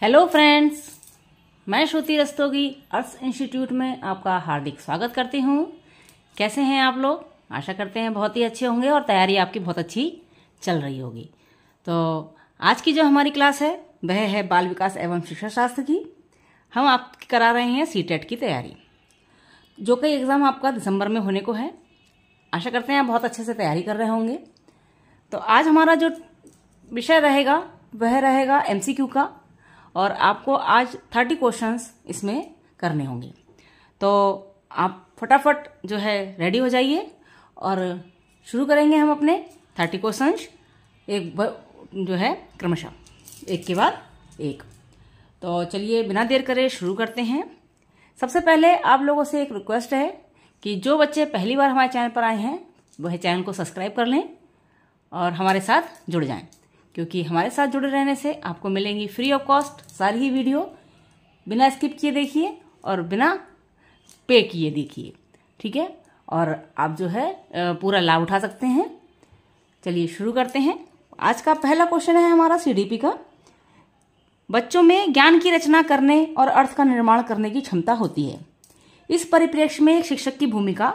Hello friends, मैं श्रुति रस्तोगी अर्थ institute में आपका हार्दिक स्वागत करती हूँ। कैसे हैं आप लोग? आशा करते हैं बहुत ही अच्छे होंगे और तैयारी आपकी बहुत अच्छी चल रही होगी। तो आज की जो हमारी क्लास है वह है बाल विकास एवं शिक्षा शास्त्र की। हम आपकी करा रहे हैं सीटेट की तैयारी, जो कि एग्ज़ाम आपका दिसंबर में होने को है। आशा करते हैं आप बहुत अच्छे से तैयारी कर रहे होंगे। तो आज हमारा जो विषय रहेगा वह रहेगा MCQ का, और आपको आज 30 क्वेश्चंस इसमें करने होंगे। तो आप फटाफट जो है रेडी हो जाइए और शुरू करेंगे हम अपने 30 क्वेश्चंस जो है क्रमशः एक के बाद एक। तो चलिए बिना देर करे शुरू करते हैं। सबसे पहले आप लोगों से एक रिक्वेस्ट है कि जो बच्चे पहली बार हमारे चैनल पर आए हैं वह चैनल को सब्सक्राइब कर लें और हमारे साथ जुड़ जाएं, क्योंकि हमारे साथ जुड़े रहने से आपको मिलेंगी फ्री ऑफ कॉस्ट सारी ही वीडियो। बिना स्किप किए देखिए और बिना पे किए देखिए, ठीक है? और आप जो है पूरा लाभ उठा सकते हैं। चलिए शुरू करते हैं। आज का पहला क्वेश्चन है हमारा CDP का। बच्चों में ज्ञान की रचना करने और अर्थ का निर्माण करने की क्षमता होती है। इस परिप्रेक्ष्य में एक शिक्षक की भूमिका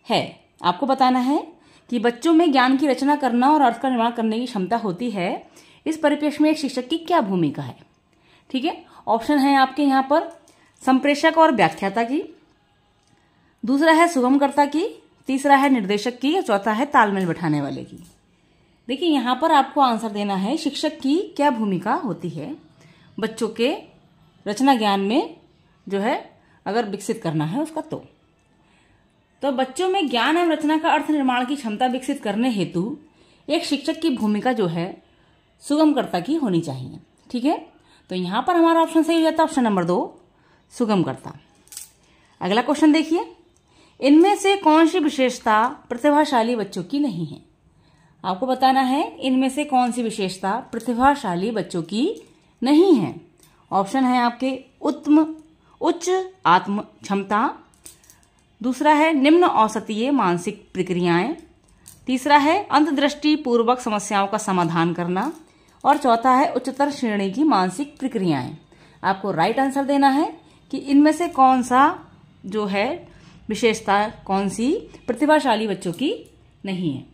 है। आपको बताना है कि बच्चों में ज्ञान की रचना करना और अर्थ का निर्माण करने की क्षमता होती है। इस परिप्रेक्ष्य में एक शिक्षक की क्या भूमिका है? ठीक है, ऑप्शन है आपके यहाँ पर संप्रेषक और व्याख्याता की, दूसरा है सुगमकर्ता की, तीसरा है निर्देशक की और चौथा है तालमेल बैठाने वाले की। देखिए यहाँ पर आपको आंसर देना है शिक्षक की क्या भूमिका होती है बच्चों के रचना ज्ञान में जो है अगर विकसित करना है उसका। तो बच्चों में ज्ञान एवं रचना का अर्थ निर्माण की क्षमता विकसित करने हेतु एक शिक्षक की भूमिका जो है सुगमकर्ता की होनी चाहिए। ठीक है, तो यहां पर हमारा ऑप्शन सही हो जाता है ऑप्शन नंबर 2, सुगमकर्ता। अगला क्वेश्चन देखिए, इनमें से कौन सी विशेषता प्रतिभाशाली बच्चों की नहीं है? आपको बताना है इनमें से कौन सी विशेषता प्रतिभाशाली बच्चों की नहीं है। ऑप्शन है आपके उच्च आत्म क्षमता, दूसरा है निम्न औसतीय मानसिक प्रक्रियाएं, तीसरा है अंतर्दृष्टि पूर्वक समस्याओं का समाधान करना और चौथा है उच्चतर श्रेणी की मानसिक प्रक्रियाएं। आपको राइट आंसर देना है कि इनमें से कौन सा जो है विशेषता कौन सी प्रतिभाशाली बच्चों की नहीं है।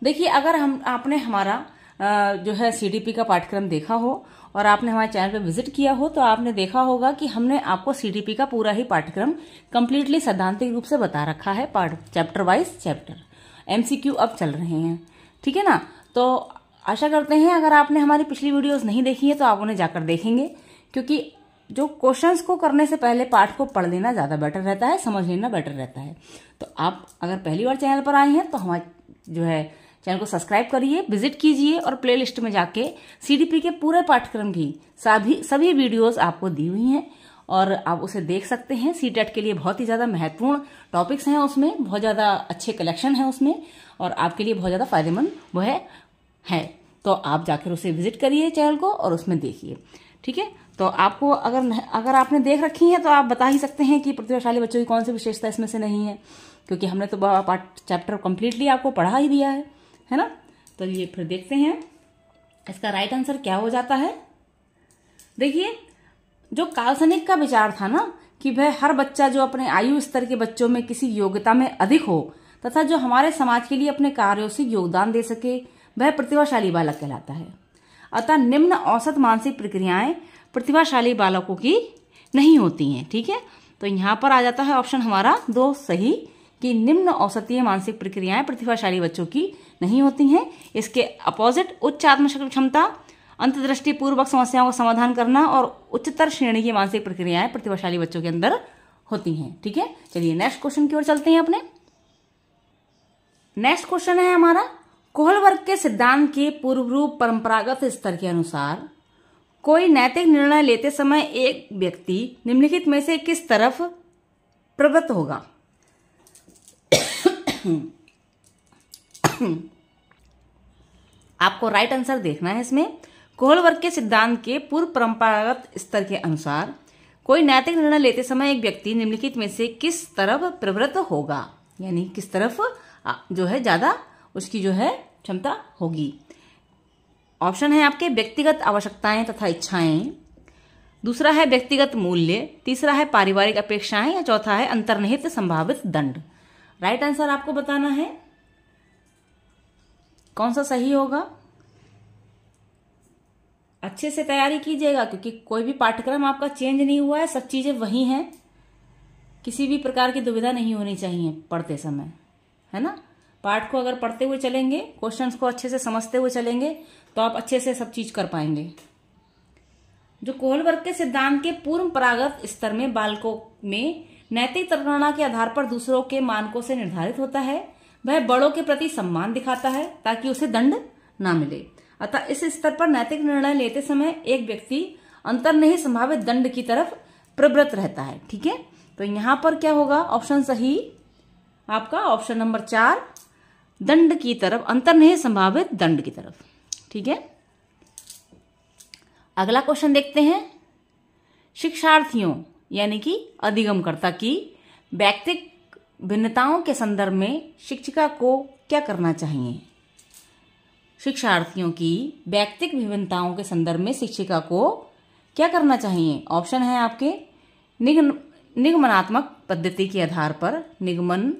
देखिए अगर आपने हमारा जो है CDP का पाठ्यक्रम देखा हो और आपने हमारे चैनल पर विजिट किया हो तो आपने देखा होगा कि हमने आपको CDP का पूरा ही पाठ्यक्रम कंप्लीटली सैद्धांतिक रूप से बता रखा है, चैप्टर वाइज चैप्टर। MCQ अब चल रहे हैं, ठीक है ना? तो आशा करते हैं अगर आपने हमारी पिछली वीडियोस नहीं देखी है तो आप उन्हें जाकर देखेंगे, क्योंकि जो क्वेश्चंस को करने से पहले पाठ को पढ़ लेना ज्यादा बेटर रहता है, समझ लेना बेटर रहता है। तो आप अगर पहली बार चैनल पर आए हैं तो हमारे जो है चैनल को सब्सक्राइब करिए, विजिट कीजिए और प्लेलिस्ट में जाके CDP के पूरे पाठ्यक्रम की सभी वीडियोस आपको दी हुई हैं और आप उसे देख सकते हैं। सीटेट के लिए बहुत ही ज्यादा महत्वपूर्ण टॉपिक्स हैं उसमें, बहुत ज्यादा अच्छे कलेक्शन है उसमें और आपके लिए बहुत ज्यादा फायदेमंद वो है। तो आप जाकर उसे विजिट करिए चैनल को और उसमें देखिए, ठीक है? तो आपको अगर आपने देख रखी है तो आप बता ही सकते हैं कि प्रतिभाशाली बच्चों की कौन सी विशेषता इसमें से नहीं है, क्योंकि हमने तो चैप्टर कंप्लीटली आपको पढ़ा ही दिया है ना? तो ये फिर देखते हैं इसका राइट आंसर क्या हो जाता है। देखिए जो काल्पनिक का विचार था ना कि वह हर बच्चा जो अपने आयु स्तर के बच्चों में किसी योग्यता में अधिक हो तथा जो हमारे समाज के लिए अपने कार्यों से योगदान दे सके वह प्रतिभाशाली बालक कहलाता है। अतः निम्न औसत मानसिक प्रक्रियाएं प्रतिभाशाली बालकों की नहीं होती हैं। ठीक है, तो यहाँ पर आ जाता है ऑप्शन हमारा 2 सही कि निम्न औसतीय मानसिक प्रक्रियाएं प्रतिभाशाली बच्चों की नहीं होती हैं। इसके अपोजिट उच्च आत्म क्षमता, अंतर्दृष्टि पूर्वक समस्याओं का समाधान करना और उच्चतर श्रेणी की मानसिक प्रक्रियाएं प्रतिभाशाली बच्चों के अंदर होती हैं। ठीक है, चलिए नेक्स्ट क्वेश्चन की ओर चलते हैं अपने। नेक्स्ट क्वेश्चन है हमारा, कोहलबर्ग के सिद्धांत के पूर्वरूप परंपरागत स्तर के अनुसार कोई नैतिक निर्णय लेते समय एक व्यक्ति निम्नलिखित में से किस तरफ प्रवृत्त होगा? आपको राइट आंसर देखना है इसमें। कोहलबर्ग के सिद्धांत के पूर्व परंपरागत स्तर के अनुसार कोई नैतिक निर्णय लेते समय एक व्यक्ति निम्नलिखित में से किस तरफ प्रवृत्त होगा, यानी किस तरफ जो है ज्यादा उसकी जो है क्षमता होगी। ऑप्शन है आपके व्यक्तिगत आवश्यकताएं तथा इच्छाएं, दूसरा है व्यक्तिगत मूल्य, तीसरा है पारिवारिक अपेक्षाएं, या चौथा है अंतर्निहित संभावित दंड। राइट आंसर आपको बताना है कौन सा सही होगा। अच्छे से तैयारी कीजिएगा क्योंकि कोई भी पाठ्यक्रम आपका चेंज नहीं हुआ है, सब चीजें वही हैं। किसी भी प्रकार की दुविधा नहीं होनी चाहिए पढ़ते समय, है ना। पाठ को अगर पढ़ते हुए चलेंगे, क्वेश्चंस को अच्छे से समझते हुए चलेंगे तो आप अच्छे से सब चीज कर पाएंगे। जो कोहलबर्ग के सिद्धांत के पूर्व परागत स्तर में बालकों में नैतिक प्रताड़ना के आधार पर दूसरों के मानकों से निर्धारित होता है, वह बड़ों के प्रति सम्मान दिखाता है ताकि उसे दंड ना मिले। अतः इस स्तर पर नैतिक निर्णय लेते समय एक व्यक्ति अंतर्निहित संभावित दंड की तरफ प्रवृत्त रहता है। ठीक है, तो यहां पर क्या होगा ऑप्शन सही आपका ऑप्शन नंबर 4, दंड की तरफ, अंतर्निहित संभावित दंड की तरफ। ठीक है, अगला क्वेश्चन देखते हैं। शिक्षार्थियों यानी कि अधिगमकर्ता की व्यक्तिगत भिन्नताओं के संदर्भ में शिक्षिका को क्या करना चाहिए। शिक्षार्थियों की व्यक्तिगत विभिन्नताओं के संदर्भ में शिक्षिका को क्या करना चाहिए। ऑप्शन है आपके निगमनात्मक पद्धति के आधार पर, निगमन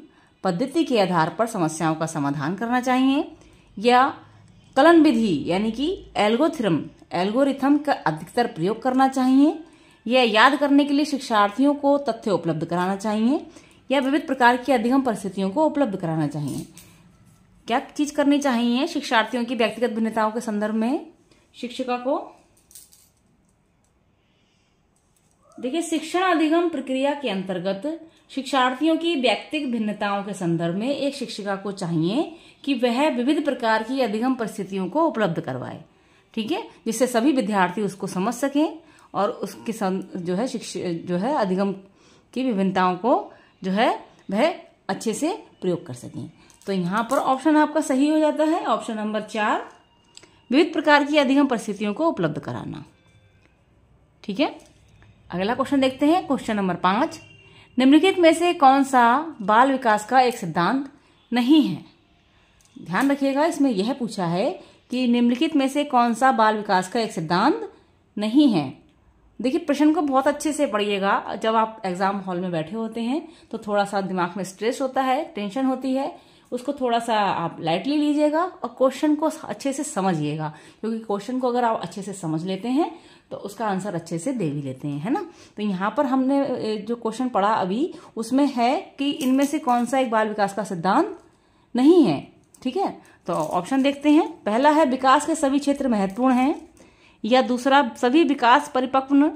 पद्धति के आधार पर समस्याओं का समाधान करना चाहिए, या कलन विधि यानी कि एल्गोरिथम का अधिकतर प्रयोग करना चाहिए, या याद करने के लिए शिक्षार्थियों को तथ्य उपलब्ध कराना चाहिए, या विविध प्रकार की अधिगम परिस्थितियों को उपलब्ध कराना चाहिए। क्या चीज करनी चाहिए शिक्षार्थियों की व्यक्तिगत भिन्नताओं के संदर्भ में शिक्षिका को। देखिए, शिक्षण अधिगम प्रक्रिया के अंतर्गत शिक्षार्थियों की व्यक्तिगत भिन्नताओं के संदर्भ में एक शिक्षिका को चाहिए कि वह विविध प्रकार की अधिगम परिस्थितियों को उपलब्ध करवाए। ठीक है, जिससे सभी विद्यार्थी उसको समझ सकें और उसके जो है अधिगम की विभिन्नताओं को जो है वह अच्छे से प्रयोग कर सकें। तो यहां पर ऑप्शन आपका सही हो जाता है ऑप्शन नंबर 4, विविध प्रकार की अधिगम परिस्थितियों को उपलब्ध कराना। ठीक है, अगला क्वेश्चन देखते हैं, क्वेश्चन नंबर 5। निम्नलिखित में से कौन सा बाल विकास का एक सिद्धांत नहीं है। ध्यान रखिएगा, इसमें यह पूछा है कि निम्नलिखित में से कौन सा बाल विकास का एक सिद्धांत नहीं है। देखिए, प्रश्न को बहुत अच्छे से पढ़िएगा। जब आप एग्जाम हॉल में बैठे होते हैं तो थोड़ा सा दिमाग में स्ट्रेस होता है, टेंशन होती है, उसको थोड़ा सा आप लाइटली लीजिएगा और क्वेश्चन को अच्छे से समझिएगा, क्योंकि क्वेश्चन को अगर आप अच्छे से समझ लेते हैं तो उसका आंसर अच्छे से दे भी लेते हैं, है ना। तो यहाँ पर हमने जो क्वेश्चन पढ़ा अभी उसमें है कि इनमें से कौन सा एक बाल विकास का सिद्धांत नहीं है। ठीक है, तो ऑप्शन देखते हैं। पहला है विकास के सभी क्षेत्र महत्वपूर्ण हैं, या दूसरा सभी विकास परिपक्व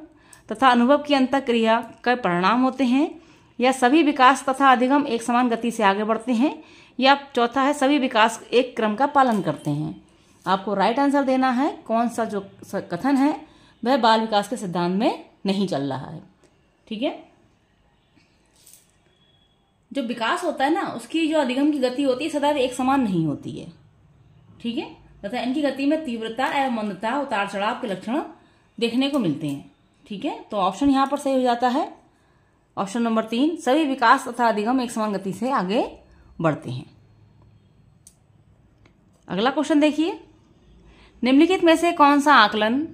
तथा अनुभव की अंतःक्रिया का परिणाम होते हैं, या सभी विकास तथा अधिगम एक समान गति से आगे बढ़ते हैं, या चौथा है सभी विकास एक क्रम का पालन करते हैं। आपको राइट आंसर देना है कौन सा जो कथन है वह बाल विकास के सिद्धांत में नहीं चल रहा है। ठीक है, जो विकास होता है ना उसकी जो अधिगम की गति होती है सदैव एक समान नहीं होती है। ठीक है, तथा इनकी गति में तीव्रता एवं मंदता, उतार चढ़ाव के लक्षण देखने को मिलते हैं। ठीक है, तो ऑप्शन यहां पर सही हो जाता है ऑप्शन नंबर 3, सभी विकास तथा अधिगम एक समान गति से आगे बढ़ते हैं। अगला क्वेश्चन देखिए, निम्नलिखित में से कौन सा आकलन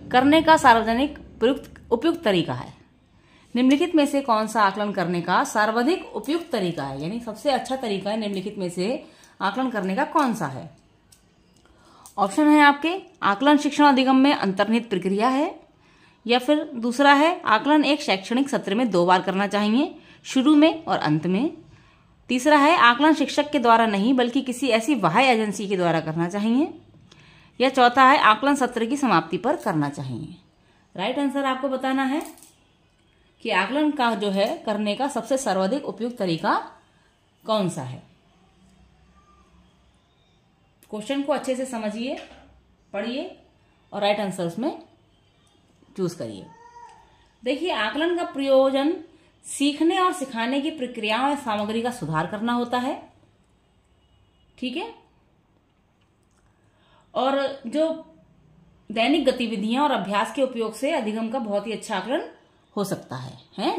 करने का सार्वजनिक उपयुक्त तरीका है। निम्नलिखित में से कौन सा आकलन करने का सर्वाधिक उपयुक्त तरीका है, यानी सबसे अच्छा तरीका है निम्नलिखित में से आकलन करने का कौन सा है। ऑप्शन है आपके आकलन शिक्षण अधिगम में अंतर्निहित प्रक्रिया है, या फिर दूसरा है आकलन एक शैक्षणिक सत्र में 2 बार करना चाहिए, शुरू में और अंत में। तीसरा है आकलन शिक्षक के द्वारा नहीं बल्कि किसी ऐसी बाह्य एजेंसी के द्वारा करना चाहिए, या चौथा है आकलन सत्र की समाप्ति पर करना चाहिए। राइट आंसर आपको बताना है कि आकलन का जो है करने का सबसे सर्वाधिक उपयुक्त तरीका कौन सा है। क्वेश्चन को अच्छे से समझिए, पढ़िए और राइट आंसर उसमें चूज करिए। देखिए, आकलन का प्रयोजन सीखने और सिखाने की प्रक्रियाओं या सामग्री का सुधार करना होता है। ठीक है, और जो दैनिक गतिविधियां और अभ्यास के उपयोग से अधिगम का बहुत ही अच्छा आकलन हो सकता है।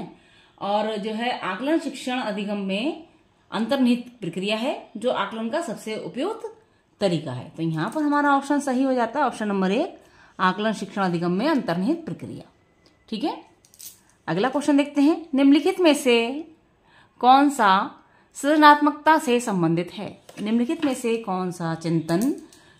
और जो है आकलन शिक्षण अधिगम में अंतर्निहित प्रक्रिया है जो आकलन का सबसे उपयुक्त तरीका है। तो यहाँ पर हमारा ऑप्शन सही हो जाता है, ऑप्शन नंबर 1, आकलन शिक्षण अधिगम में अंतर्निहित प्रक्रिया। ठीक है, अगला क्वेश्चन देखते हैं। निम्नलिखित में से कौन सा सृजनात्मकता से संबंधित है? निम्नलिखित में से कौन सा चिंतन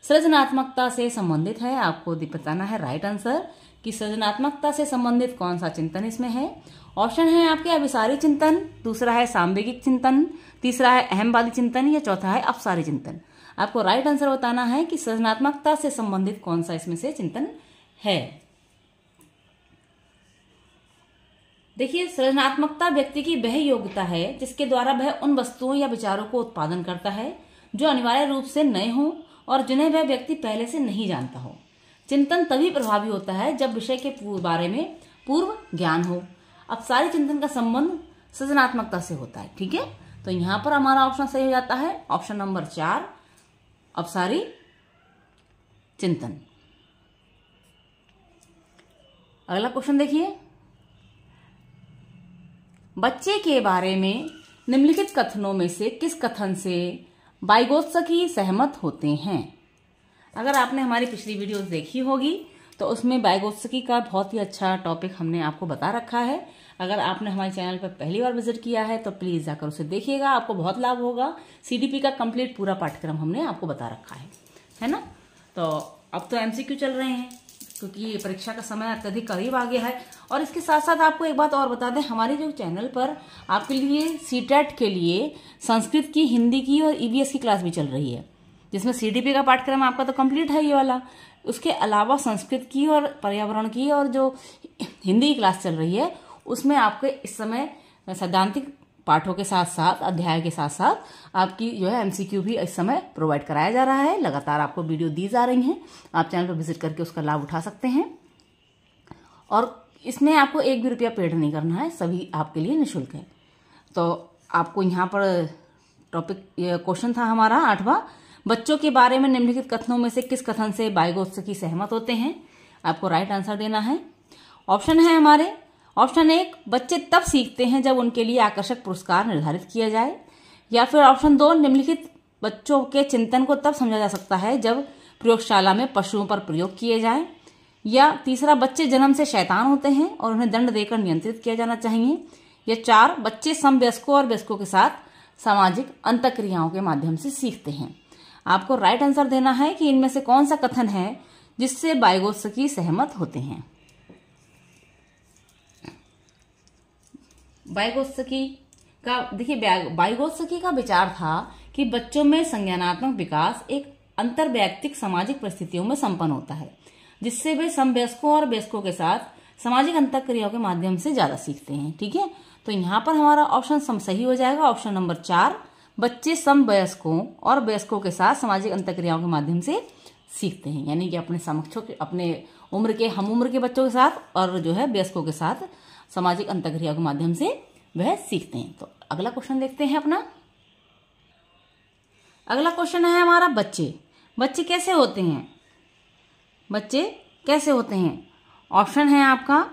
सृजनात्मकता से संबंधित है? आपको बताना है राइट आंसर कि सृजनात्मकता से संबंधित कौन सा चिंतन इसमें है। ऑप्शन है आपके अभिसारी चिंतन, दूसरा है सामवेगिक चिंतन, तीसरा है अहमवादी चिंतन या चौथा है अपसारी चिंतन। आपको राइट आंसर बताना है कि सृजनात्मकता से संबंधित कौन सा इसमें से चिंतन है। देखिए, सृजनात्मकता व्यक्ति की वह योग्यता है जिसके द्वारा वह उन वस्तुओं या विचारों को उत्पादन करता है जो अनिवार्य रूप से नए हों और जिन्हें वह व्यक्ति पहले से नहीं जानता हो। चिंतन तभी प्रभावी होता है जब विषय के बारे में पूर्व ज्ञान हो। अपसारी चिंतन का संबंध सृजनात्मकता से होता है। ठीक है, तो यहां पर हमारा ऑप्शन सही हो जाता है, ऑप्शन नंबर 4, अपसारी चिंतन। अगला क्वेश्चन देखिए, बच्चे के बारे में निम्नलिखित कथनों में से किस कथन से वाइगोत्स्की सहमत होते हैं? अगर आपने हमारी पिछली वीडियोस देखी होगी तो उसमें वाइगोत्स्की का बहुत ही अच्छा टॉपिक हमने आपको बता रखा है। अगर आपने हमारे चैनल पर पहली बार विजिट किया है तो प्लीज जाकर उसे देखिएगा, आपको बहुत लाभ होगा। सीडीपी का कंप्लीट पूरा पाठ्यक्रम हमने आपको बता रखा है ना। तो अब तो एमसीक्यू चल रहे हैं क्योंकि परीक्षा का समय अत्यधिक करीब आ गया है। और इसके साथ साथ आपको एक बात और बता दें, हमारे जो चैनल पर आपके लिए सीटेट के लिए संस्कृत की, हिंदी की और ईवीएस की क्लास भी चल रही है, जिसमें सीडीपी का पाठ्यक्रम आपका तो कंप्लीट है ये वाला। उसके अलावा संस्कृत की और पर्यावरण की और जो हिंदी की क्लास चल रही है उसमें आपके इस समय सैद्धांतिक पाठों के साथ साथ, अध्याय के साथ साथ आपकी जो है एमसीक्यू भी इस समय प्रोवाइड कराया जा रहा है। लगातार आपको वीडियो दी जा रही हैं, आप चैनल पर विजिट करके उसका लाभ उठा सकते हैं। और इसमें आपको 1 भी रुपया पेड नहीं करना है, सभी आपके लिए निःशुल्क है। तो आपको यहाँ पर टॉपिक क्वेश्चन था हमारा 8वां, बच्चों के बारे में निम्नलिखित कथनों में से किस कथन से वाइगोत्स्की सहमत होते हैं? आपको राइट आंसर देना है। ऑप्शन है हमारे, ऑप्शन 1, बच्चे तब सीखते हैं जब उनके लिए आकर्षक पुरस्कार निर्धारित किया जाए, या फिर ऑप्शन 2, निम्नलिखित बच्चों के चिंतन को तब समझा जा सकता है जब प्रयोगशाला में पशुओं पर प्रयोग किए जाए, या तीसरा, बच्चे जन्म से शैतान होते हैं और उन्हें दंड देकर नियंत्रित किया जाना चाहिए, या 4, बच्चे समवयस्कों और वयस्कों के साथ सामाजिक अंतःक्रियाओं के माध्यम से सीखते हैं। आपको राइट आंसर देना है कि इनमें से कौन सा कथन है जिससे वाइगोत्स्की सहमत होते हैं। वाइगोत्स्की का देखिए, वाइगोत्स्की का विचार था कि बच्चों में संज्ञानात्मक विकास एक अंतर्वैयक्तिक सामाजिक परिस्थितियों में संपन्न होता है, जिससे वे समवयस्कों और वयस्कों के साथ सामाजिक अंतःक्रियाओं के माध्यम से ज्यादा सीखते हैं। ठीक है, तो यहाँ पर हमारा ऑप्शन सही हो जाएगा, ऑप्शन नंबर 4, बच्चे समवयस्कों और वयस्कों के साथ सामाजिक अंतःक्रियाओं के माध्यम से सीखते हैं, यानी कि अपने समकक्षों के, अपने उम्र के, हम उम्र के बच्चों के साथ और जो है वयस्कों के साथ सामाजिक अंतःक्रिया के माध्यम से वह सीखते हैं। तो अगला क्वेश्चन देखते हैं अपना। अगला क्वेश्चन है हमारा, बच्चे कैसे होते हैं? बच्चे कैसे होते हैं? ऑप्शन है आपका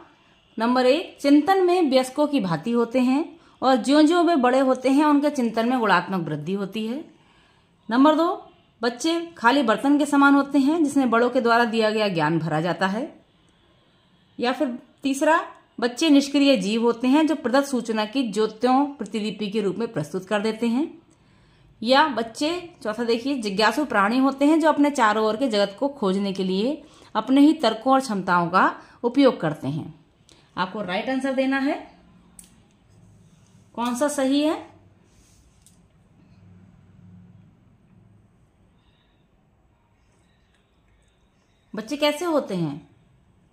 नंबर 1, चिंतन में वयस्कों की भांति होते हैं और ज्यों-ज्यों वे बड़े होते हैं उनके चिंतन में गुणात्मक वृद्धि होती है। नंबर 2, बच्चे खाली बर्तन के समान होते हैं जिसमें बड़ों के द्वारा दिया गया ज्ञान भरा जाता है। या फिर तीसरा, बच्चे निष्क्रिय जीव होते हैं जो प्रदत्त सूचना की ज्योत्यों प्रतिलिपि के रूप में प्रस्तुत कर देते हैं। या बच्चे, चौथा देखिए, जिज्ञासु प्राणी होते हैं जो अपने चारों ओर के जगत को खोजने के लिए अपने ही तर्कों और क्षमताओं का उपयोग करते हैं। आपको राइट आंसर देना है, कौन सा सही है? बच्चे कैसे होते हैं?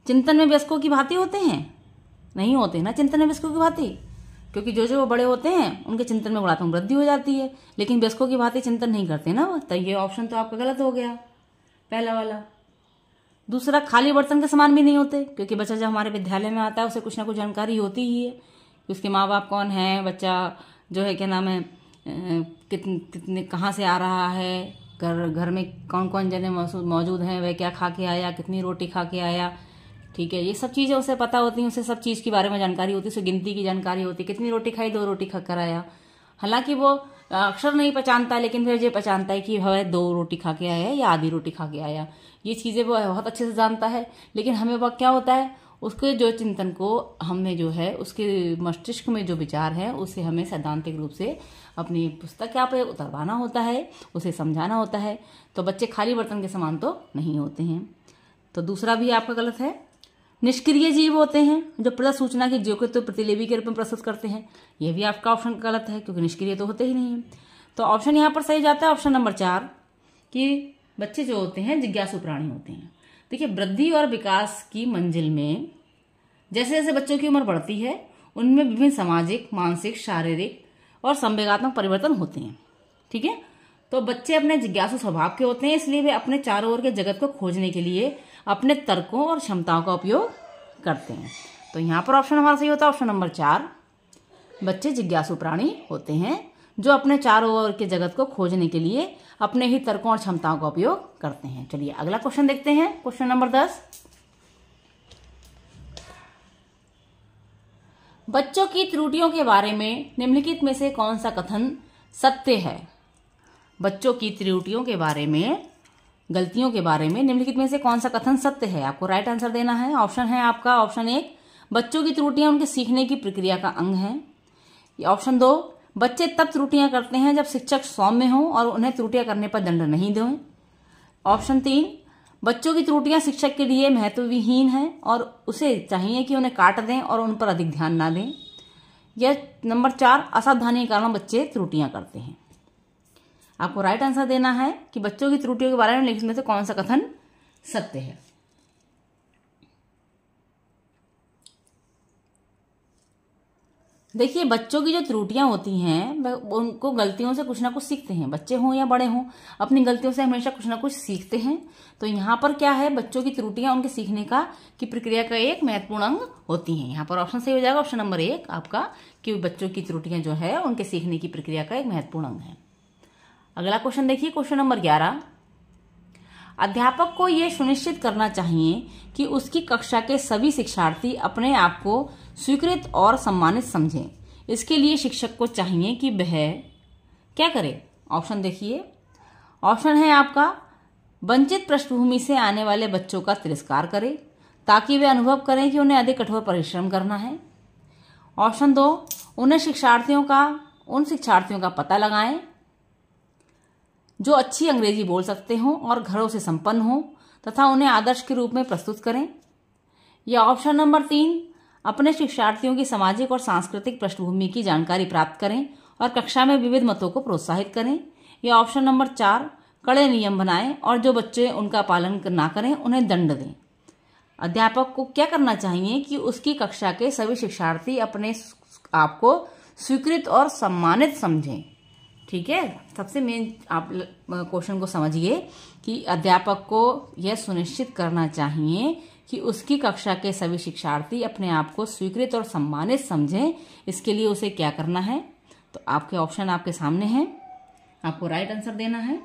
चिंतन में वयस्कों की भांति होते हैं? नहीं होते ना चिंतन में वयस्कों की भांति, क्योंकि जो जो बड़े होते हैं उनके चिंतन में गुणात्मक वृद्धि हो जाती है, लेकिन वयस्कों की भांति चिंतन नहीं करते ना। तो ये ऑप्शन तो आपका गलत हो गया, पहला वाला। दूसरा, खाली बर्तन के समान भी नहीं होते, क्योंकि बच्चा जब हमारे विद्यालय में आता है उसे कुछ ना कुछ जानकारी होती ही है कि उसके माँ बाप कौन है, बच्चा जो है क्या नाम है, कितने कहाँ से आ रहा है, घर में कौन कौन जने मौजूद हैं, वह क्या खा के आया, कितनी रोटी खा के आया। ठीक है, ये सब चीजें उसे पता होती हैं, उसे सब चीज के बारे में जानकारी होती है, उसे गिनती की जानकारी होती है, कितनी रोटी खाई, 2 रोटी खा कर आया। हालांकि वो अक्षर नहीं पहचानता है, लेकिन फिर ये पहचानता है कि वह 2 रोटी खा के आया या आधी रोटी खा के आया, ये चीजें वो बहुत अच्छे से जानता है। लेकिन हमें वह क्या होता है, उसके जो चिंतन को हमने जो है उसके मस्तिष्क में जो विचार है उसे हमें सैद्धांतिक रूप से अपनी पुस्तक यहाँ पे उतरवाना होता है, उसे समझाना होता है। तो बच्चे खाली बर्तन के समान तो नहीं होते हैं। तो दूसरा भी आपका गलत है। निष्क्रिय जीव होते हैं जो प्रदत्त सूचना की जो तो प्रतिलिपि के रूप में प्रस्तुत करते हैं, यह भी आपका ऑप्शन गलत है, क्योंकि निष्क्रिय तो होते ही नहीं है। तो ऑप्शन यहाँ पर सही जाता है ऑप्शन नंबर 4 कि बच्चे जो होते हैं जिज्ञासु प्राणी होते हैं। देखिए, वृद्धि और विकास की मंजिल में जैसे जैसे बच्चों की उम्र बढ़ती है उनमें विभिन्न सामाजिक, मानसिक, शारीरिक और संवेगात्मक परिवर्तन होते हैं। ठीक है, तो बच्चे अपने जिज्ञासु स्वभाव के होते हैं, इसलिए वे अपने चारों ओर के जगत को खोजने के लिए अपने तर्कों और क्षमताओं का उपयोग करते हैं। तो यहाँ पर ऑप्शन हमारा सही होता है ऑप्शन नंबर 4, बच्चे जिज्ञासु प्राणी होते हैं जो अपने चारों ओर के जगत को खोजने के लिए अपने ही तर्कों और क्षमताओं का उपयोग करते हैं। चलिए अगला क्वेश्चन देखते हैं, क्वेश्चन नंबर 10। बच्चों की त्रुटियों के बारे में निम्नलिखित में से कौन सा कथन सत्य है? बच्चों की त्रुटियों के बारे में, गलतियों के बारे में निम्नलिखित में से कौन सा कथन सत्य है? आपको राइट आंसर देना है। ऑप्शन है आपका ऑप्शन 1, बच्चों की त्रुटियां उनके सीखने की प्रक्रिया का अंग है। ऑप्शन 2, बच्चे तब त्रुटियां करते हैं जब शिक्षक सौम्य हो और उन्हें त्रुटियां करने पर दंड नहीं दें। ऑप्शन 3, बच्चों की त्रुटियां शिक्षक के लिए महत्वहीन हैं और उसे चाहिए कि उन्हें काट दें और उन पर अधिक ध्यान ना दें। या नंबर 4, असावधानी के कारण बच्चे त्रुटियां करते हैं। आपको राइट आंसर देना है कि बच्चों की त्रुटियों के बारे में लिखने में से कौन सा कथन सत्य है। देखिए, बच्चों की जो त्रुटियां होती हैं उनको गलतियों से कुछ ना कुछ सीखते हैं, बच्चे हों या बड़े हों, अपनी गलतियों से हमेशा कुछ ना कुछ सीखते हैं। तो यहाँ पर क्या है, बच्चों की त्रुटियां उनके सीखने की प्रक्रिया का एक महत्वपूर्ण अंग होती हैं। यहाँ पर ऑप्शन सही हो जाएगा ऑप्शन नंबर 1 आपका, कि बच्चों की त्रुटियां जो है उनके सीखने की प्रक्रिया का एक महत्वपूर्ण अंग है। अगला क्वेश्चन देखिए, क्वेश्चन नंबर 11। अध्यापक को यह सुनिश्चित करना चाहिए कि उसकी कक्षा के सभी शिक्षार्थी अपने आप को स्वीकृत और सम्मानित समझें। इसके लिए शिक्षक को चाहिए कि वह क्या करे? ऑप्शन देखिए, ऑप्शन है आपका वंचित पृष्ठभूमि से आने वाले बच्चों का तिरस्कार करें ताकि वे अनुभव करें कि उन्हें अधिक कठोर परिश्रम करना है। ऑप्शन 2, उन शिक्षार्थियों का पता लगाएं जो अच्छी अंग्रेजी बोल सकते हों और घरों से संपन्न हों तथा उन्हें आदर्श के रूप में प्रस्तुत करें। या ऑप्शन नंबर 3, अपने शिक्षार्थियों की सामाजिक और सांस्कृतिक पृष्ठभूमि की जानकारी प्राप्त करें और कक्षा में विविध मतों को प्रोत्साहित करें। या ऑप्शन नंबर 4, कड़े नियम बनाएं और जो बच्चे उनका पालन ना करें उन्हें दंड दें। अध्यापक को क्या करना चाहिए कि उसकी कक्षा के सभी शिक्षार्थी अपने आप को स्वीकृत और सम्मानित समझें। ठीक है, सबसे मेन आप क्वेश्चन को समझिए कि अध्यापक को यह सुनिश्चित करना चाहिए कि उसकी कक्षा के सभी शिक्षार्थी अपने आप को स्वीकृत और सम्मानित समझें। इसके लिए उसे क्या करना है? तो आपके ऑप्शन आपके सामने हैं, आपको राइट आंसर देना है।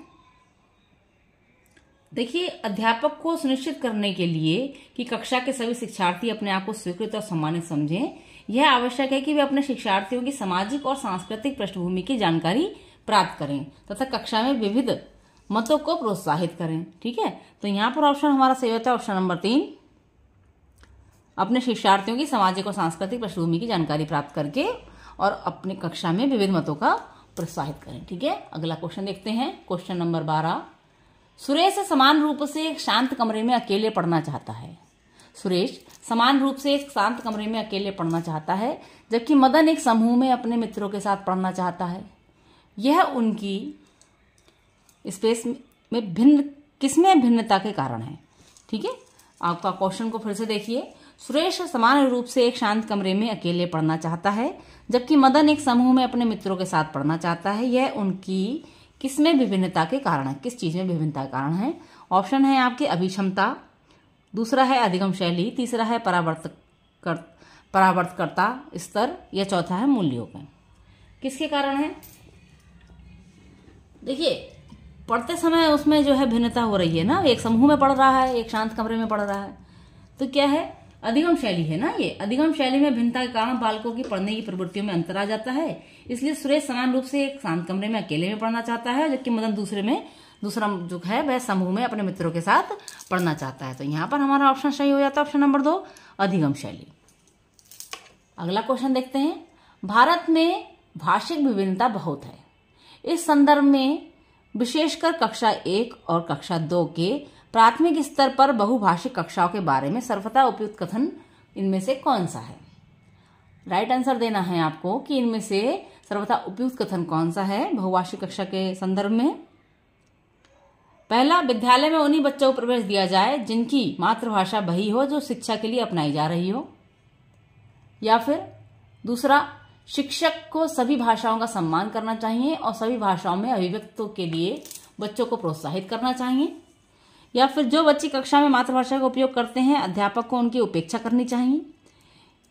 देखिए, अध्यापक को सुनिश्चित करने के लिए कि कक्षा के सभी शिक्षार्थी अपने आप को स्वीकृत और सम्मानित समझें, यह आवश्यक है कि वे अपने शिक्षार्थियों की सामाजिक और सांस्कृतिक पृष्ठभूमि की जानकारी प्राप्त करें तथा कक्षा में विविध मतों को प्रोत्साहित करें। ठीक है, तो यहाँ पर ऑप्शन हमारा सही होता है ऑप्शन नंबर 3, अपने शिक्षार्थियों की सामाजिक और सांस्कृतिक पृष्ठभूमि की जानकारी प्राप्त करके और अपने कक्षा में विविध मतों का प्रोत्साहित करें। ठीक है, अगला क्वेश्चन देखते हैं, क्वेश्चन नंबर 12। सुरेश समान रूप से एक शांत कमरे में अकेले पढ़ना चाहता है। सुरेश समान रूप से एक शांत कमरे में अकेले पढ़ना चाहता है, जबकि मदन एक समूह में अपने मित्रों के साथ पढ़ना चाहता है। यह उनकी स्पेस में किसमें भिन्नता के कारण है? ठीक है, आपका क्वेश्चन को फिर से देखिए। सुरेश समान रूप से एक शांत कमरे में अकेले पढ़ना चाहता है, जबकि मदन एक समूह में अपने मित्रों के साथ पढ़ना चाहता है। यह उनकी किसमें विभिन्नता के कारण है? किस चीज में विभिन्नता के कारण है? ऑप्शन है आपकी अभिक्षमता, दूसरा है अधिगम शैली, तीसरा है परावर्तकर्ता स्तर, या चौथा है मूल्यों का। किसके कारण है? देखिए, पढ़ते समय उसमें जो है भिन्नता हो रही है ना, एक समूह में पढ़ रहा है, एक शांत कमरे में पढ़ रहा है। तो क्या है, अधिगम शैली है ना ये। अधिगम शैली में भिन्नता के कारण बालकों की पढ़ने की प्रवृत्तियों में अंतर आ जाता है। इसलिए सुरेश समान रूप से एक शांत कमरे में अकेले में पढ़ना चाहता है, जबकि मदन दूसरा जो है वह समूह में अपने मित्रों के साथ पढ़ना चाहता है। तो यहाँ पर हमारा ऑप्शन सही हो जाता है, ऑप्शन नंबर 2 अधिगम शैली। अगला क्वेश्चन देखते हैं। भारत में भाषिक विभिन्नता बहुत है। इस संदर्भ में विशेषकर कक्षा 1 और कक्षा 2 के प्राथमिक स्तर पर बहुभाषिक कक्षाओं के बारे में सर्वथा उपयुक्त कथन इनमें से कौन सा है? राइट आंसर देना है आपको कि इनमें से सर्वथा उपयुक्त कथन कौन सा है बहुभाषिक कक्षा के संदर्भ में। पहला, विद्यालय में उन्हीं बच्चों को प्रवेश दिया जाए जिनकी मातृभाषा वही हो जो शिक्षा के लिए अपनाई जा रही हो। या फिर दूसरा, शिक्षक को सभी भाषाओं का सम्मान करना चाहिए और सभी भाषाओं में अभिव्यक्ति के लिए बच्चों को प्रोत्साहित करना चाहिए। या फिर जो बच्चे कक्षा में मातृभाषा का उपयोग करते हैं अध्यापक को उनकी उपेक्षा करनी चाहिए।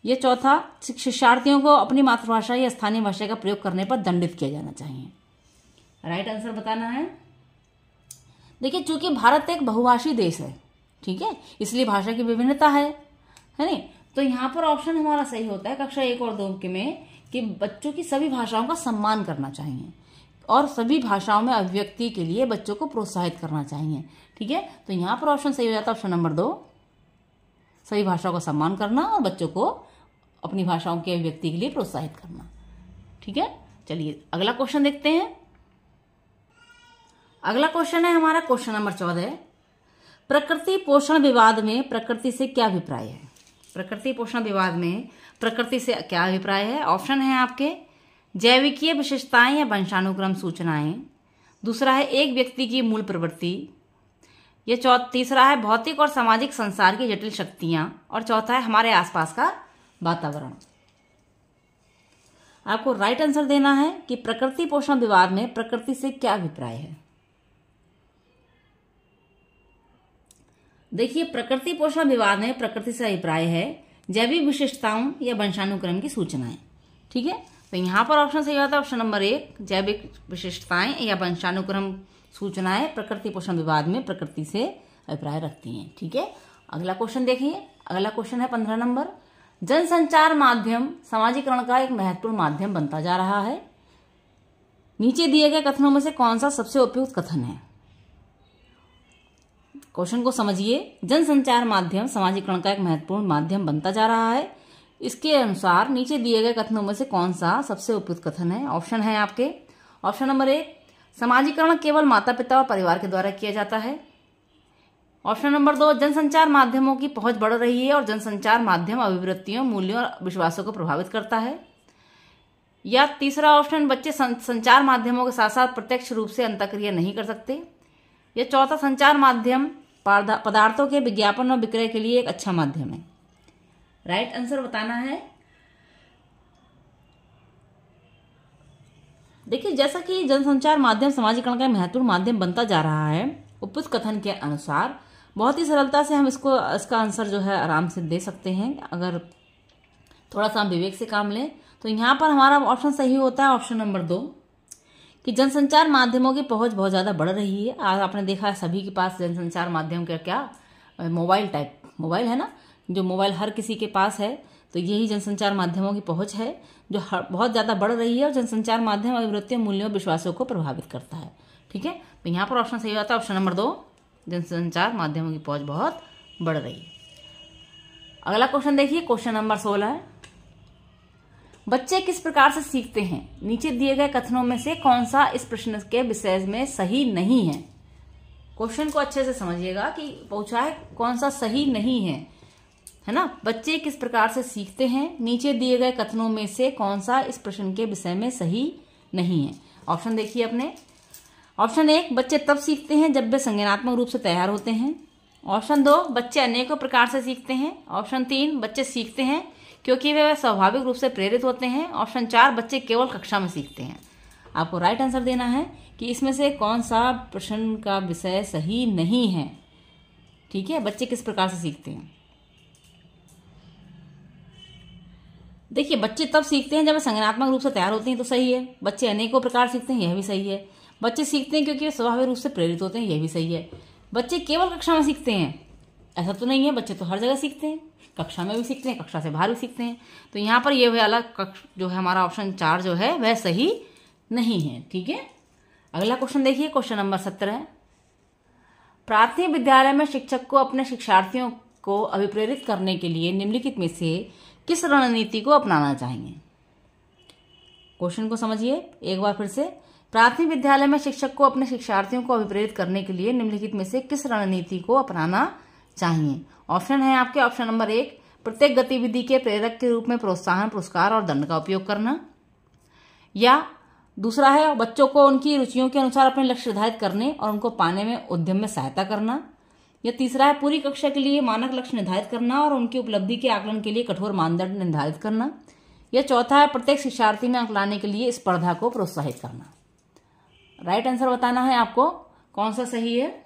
ये चौथा, शिक्षार्थियों को अपनी मातृभाषा या स्थानीय भाषा का प्रयोग करने पर दंडित किया जाना चाहिए। राइट आंसर बताना है। देखिए, चूंकि भारत एक बहुभाषी देश है, ठीक है, इसलिए भाषा की विभिन्नता है नहीं, तो यहाँ पर ऑप्शन हमारा सही होता है कक्षा 1 और 2 के में कि बच्चों की सभी भाषाओं का सम्मान करना चाहिए और सभी भाषाओं में अभिव्यक्ति के लिए बच्चों को प्रोत्साहित करना चाहिए। ठीक है, तो यहाँ पर ऑप्शन सही हो जाता है ऑप्शन नंबर 2, सभी भाषाओं का सम्मान करना और बच्चों को अपनी भाषाओं की अभिव्यक्ति के लिए प्रोत्साहित करना। ठीक है, चलिए अगला क्वेश्चन देखते हैं। अगला क्वेश्चन है हमारा क्वेश्चन नंबर 14। प्रकृति पोषण विवाद में प्रकृति से क्या अभिप्राय है? प्रकृति पोषण विवाद में प्रकृति से क्या अभिप्राय है? ऑप्शन है आपके जैविकीय विशेषताएं या वंशानुक्रम सूचनाएं, दूसरा है एक व्यक्ति की मूल प्रवृत्ति, ये तीसरा है भौतिक और सामाजिक संसार की जटिल शक्तियां, और चौथा है हमारे आसपास का वातावरण। आपको राइट आंसर देना है कि प्रकृति पोषण विवाद में प्रकृति से क्या अभिप्राय है। देखिए, प्रकृति पोषण विवाद में प्रकृति से अभिप्राय है जैविक विशेषताओं या वंशानुक्रम की सूचनाएं। ठीक है, तो यहां पर ऑप्शन सही होता है ऑप्शन नंबर 1, जैविक विशेषताएं या वंशानुक्रम सूचनाएं प्रकृति पोषण विवाद में प्रकृति से अभिप्राय रखती हैं। ठीक है, अगला क्वेश्चन देखिए। अगला क्वेश्चन है 15 नंबर। जनसंचार माध्यम समाजीकरण का एक महत्वपूर्ण माध्यम बनता जा रहा है। नीचे दिए गए कथनों में से कौन सा सबसे उपयुक्त कथन है? क्वेश्चन को समझिए। जनसंचार माध्यम समाजीकरण का एक महत्वपूर्ण माध्यम बनता जा रहा है, इसके अनुसार नीचे दिए गए कथनों में से कौन सा सबसे उपयुक्त कथन है? ऑप्शन है आपके ऑप्शन नंबर 1, समाजीकरण केवल माता पिता और परिवार के द्वारा किया जाता है। ऑप्शन नंबर 2, जनसंचार माध्यमों की पहुंच बढ़ रही है और जनसंचार माध्यम अभिवृत्तियों, मूल्यों और विश्वासों को प्रभावित करता है। या तीसरा ऑप्शन, बच्चे संचार माध्यमों के साथ साथ प्रत्यक्ष रूप से अंतःक्रिया नहीं कर सकते। या चौथा, संचार माध्यम पदार्थों के विज्ञापन और विक्रय के लिए एक अच्छा माध्यम है। राइट आंसर बताना है। देखिए, जैसा कि जनसंचार माध्यम समाजीकरण का महत्वपूर्ण माध्यम बनता जा रहा है, उपयुक्त कथन के अनुसार बहुत ही सरलता से हम इसका आंसर जो है आराम से दे सकते हैं। अगर थोड़ा सा हम विवेक से काम लें तो यहाँ पर हमारा ऑप्शन सही होता है ऑप्शन नंबर 2 कि जनसंचार माध्यमों की पहुंच बहुत ज्यादा बढ़ रही है। आज आपने देखा है सभी के पास जनसंचार माध्यम का क्या मोबाइल है ना, जो मोबाइल हर किसी के पास है, तो यही जनसंचार माध्यमों की पहुंच है जो बहुत ज्यादा बढ़ रही है और जनसंचार माध्यम अभिवृत्तियों, मूल्यों, विश्वासों को प्रभावित करता है। ठीक है, तो यहाँ पर ऑप्शन सही होता है ऑप्शन नंबर 2, जनसंचार माध्यमों की पहुंच बहुत बढ़ रही है। अगला क्वेश्चन देखिए, क्वेश्चन नंबर 16 है। बच्चे किस प्रकार से सीखते हैं? नीचे दिए गए कथनों में से कौन सा इस प्रश्न के विषय में सही नहीं है? क्वेश्चन को अच्छे से समझिएगा कि पूछा है कौन सा सही नहीं है ना। बच्चे किस प्रकार से सीखते हैं, नीचे दिए गए कथनों में से कौन सा इस प्रश्न के विषय में सही नहीं है? ऑप्शन देखिए अपने। ऑप्शन 1, बच्चे तब सीखते हैं जब वे संज्ञानात्मक रूप से तैयार होते हैं। ऑप्शन 2, बच्चे अनेकों प्रकार से सीखते हैं। ऑप्शन 3, बच्चे सीखते हैं क्योंकि वे स्वाभाविक रूप से प्रेरित होते हैं। ऑप्शन 4, बच्चे केवल कक्षा में सीखते हैं। आपको राइट आंसर देना है कि इसमें से कौन सा प्रश्न का विषय सही नहीं है। ठीक है, बच्चे किस प्रकार से सीखते हैं। देखिए, बच्चे तब सीखते हैं जब वे संज्ञानात्मक रूप से तैयार होते हैं, तो सही है। बच्चे अनेकों प्रकार सीखते हैं, यह भी सही है। बच्चे सीखते हैं क्योंकि वे स्वाभाविक रूप से प्रेरित होते हैं, यह भी सही है। बच्चे केवल कक्षा में सीखते हैं, ऐसा तो नहीं है, बच्चे तो हर जगह सीखते हैं, कक्षा में भी सीखते हैं, कक्षा से बाहर भी सीखते हैं। तो यहाँ पर ये वाला जो है हमारा ऑप्शन 4 जो है वह सही नहीं है। ठीक है, अगला क्वेश्चन देखिए, क्वेश्चन नंबर 17। प्राथमिक विद्यालय में शिक्षक को अपने शिक्षार्थियों को अभिप्रेरित करने के लिए निम्नलिखित में से किस रणनीति को अपनाना चाहिए? क्वेश्चन को समझिए एक बार फिर से। प्राथमिक विद्यालय में शिक्षक को अपने शिक्षार्थियों को अभिप्रेरित करने के लिए निम्नलिखित में से किस रणनीति को अपनाना चाहिए? ऑप्शन है आपके, ऑप्शन नंबर 1, प्रत्येक गतिविधि के प्रेरक के रूप में प्रोत्साहन, पुरस्कार और दंड का उपयोग करना, या दूसरा है बच्चों को उनकी रुचियों के अनुसार अपने लक्ष्य निर्धारित करने और उनको पाने में उद्यम में सहायता करना, या तीसरा है पूरी कक्षा के लिए मानक लक्ष्य निर्धारित करना और उनकी उपलब्धि के आकलन के लिए कठोर मानदंड निर्धारित करना, या चौथा है प्रत्येक शिक्षार्थी में अंक लाने के लिए स्पर्धा को प्रोत्साहित करना। राइट आंसर बताना है आपको, कौन सा सही है।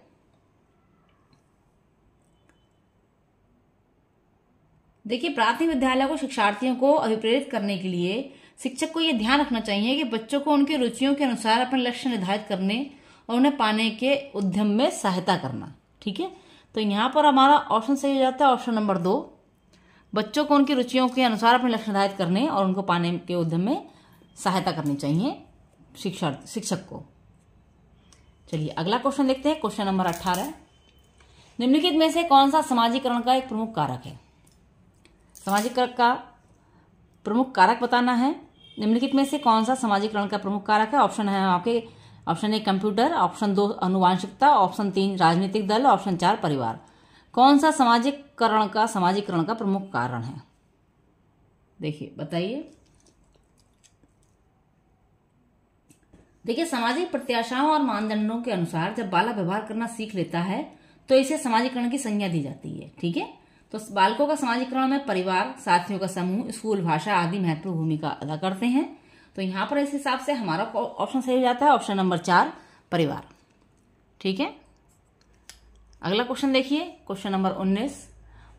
देखिए, प्राथमिक विद्यालय को शिक्षार्थियों को अभिप्रेरित करने के लिए शिक्षक को यह ध्यान रखना चाहिए कि बच्चों को उनकी रुचियों के अनुसार अपने लक्ष्य निर्धारित करने और उन्हें पाने के उद्यम में सहायता करना। ठीक है, तो यहाँ पर हमारा ऑप्शन सही हो जाता है ऑप्शन नंबर 2, बच्चों को उनकी रुचियों के अनुसार अपने लक्ष्य निर्धारित करने और उनको पाने के उद्यम में सहायता करनी चाहिए शिक्षक को। चलिए अगला क्वेश्चन देखते हैं, क्वेश्चन नंबर 18। निम्नलिखित में से कौन सा समाजीकरण का एक प्रमुख कारक है? समाजीकरण का प्रमुख कारक बताना है। निम्नलिखित में से कौन सा समाजीकरण का प्रमुख कारक है? ऑप्शन है आपके, ऑप्शन 1 कंप्यूटर, ऑप्शन 2 आनुवांशिकता, ऑप्शन 3 राजनीतिक दल, ऑप्शन 4 परिवार। कौन सा समाजीकरण का प्रमुख कारण है? देखिए बताइए। देखिए, सामाजिक प्रत्याशाओं और मानदंडों के अनुसार जब बालक व्यवहार करना सीख लेता है तो इसे समाजीकरण की संज्ञा दी जाती है। ठीक है, तो बालकों का समाजीकरण में परिवार, साथियों का समूह, स्कूल, भाषा आदि महत्वपूर्ण भूमिका अदा करते हैं। तो यहाँ पर इस हिसाब से हमारा ऑप्शन सही हो जाता है ऑप्शन नंबर 4 परिवार। ठीक है, अगला क्वेश्चन देखिए, क्वेश्चन नंबर 19।